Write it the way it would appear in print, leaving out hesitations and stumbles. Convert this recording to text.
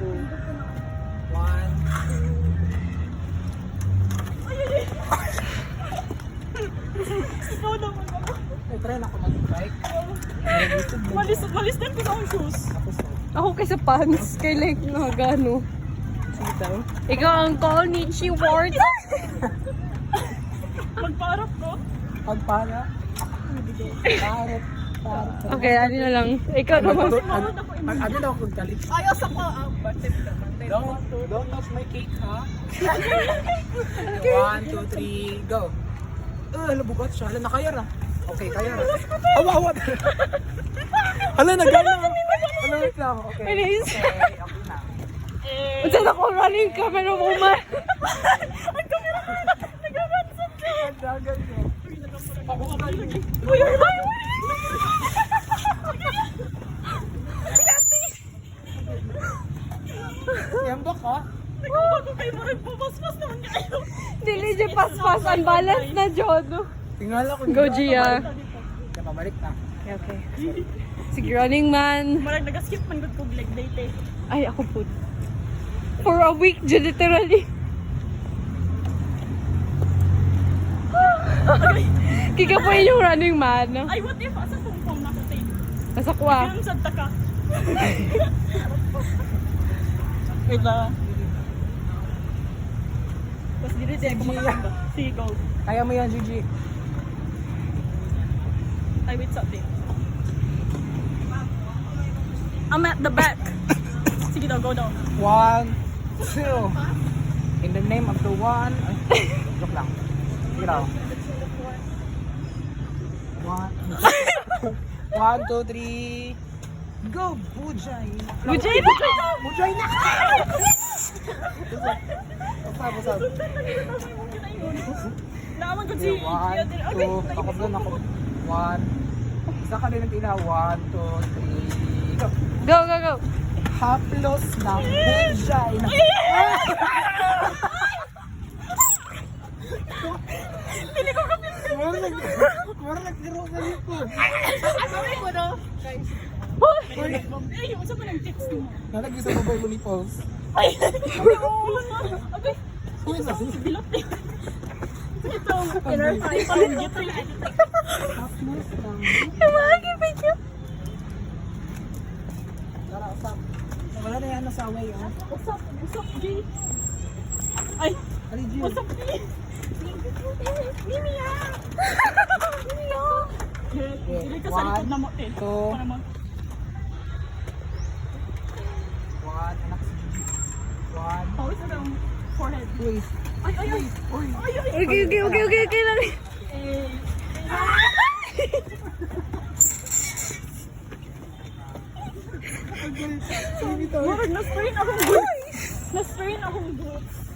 two, one. Ikaw naman ako. Try na ako mag-bike. Malis din ko sa akong shoes. Ako kaysa pants, kay like gano. Sitaw. Ikaw ang konnichiwa. Magparap ko. Pagpara. Parot. Okay, ano na lang. Ikaw naman. Ano daw kung galit? Ayos ako. Batip naman. Don't touch my cake, ha? 1, 2, 3, go. Hala, bugat siya. Hala, nakayar ah. Okay, kayar ah. Hawa. Hala, nagana. Hala, wait lang. Okay. Please. Okay, okay na. Diyan ako running camera mo man. Dagan ko. Uy, Yan ba ka? nagbago kayo mo rin pumaspas naman kayo. Dili dyan paspas. Unbalance na dyan. Tingala ko. Go, Gia. Kaya pabalik na. Okay. Sige, running man. Marag nag-skip man good kog leg date eh. Ay, ako po. For a week, dyan literally. Kika po yung running man. Ay, what if asa kong phone na ko tayo? Nasa kuha. Ganun sa taka. Wait lang. Tapos dito siya ako makakaba. Sige, go. Kaya mo yan, Gigi. Ay, wait, something. I'm at the back. Sige daw, go down. 1, 2. In the name of the one. Ay, joke lang. Sige daw. 1, 2, 3. Go, Bujay. Bujay na! Bujay na! Basta. Naaman ko si... 1, 2. Ako doon ako. 1. Isa ka din ang tila. 1, 2, 3. Go. Go, go, go. Haplos ng Bujay na. Hindi ko kapit. Marang naglaro ka dito. Sorry ko no. Guys. Ay, yung isa pa ng tips mo. Nalagay sa babay mo ni Pauls. Ay, okay. Uy, sabi. Bilot eh. Ito, inner thigh pa rin dito. Haplos ng... Tumagi pa siya. Tara, usap. Wala na yan nasa away, oh. What's up, G? Ay, Ali, Gio. what's up, G? Mimi ya! Mimi ya! Hindi ka sa likod na mo, eh. two. Para mo. 1, anak si Gigi. 1. Pawis na daw forehead. Uy. Ay, ay, ay! Uy. Ay, ay! Okay lang. Eh. Sige to. Marag, na-sprain akong boots. Na-sprain akong boots.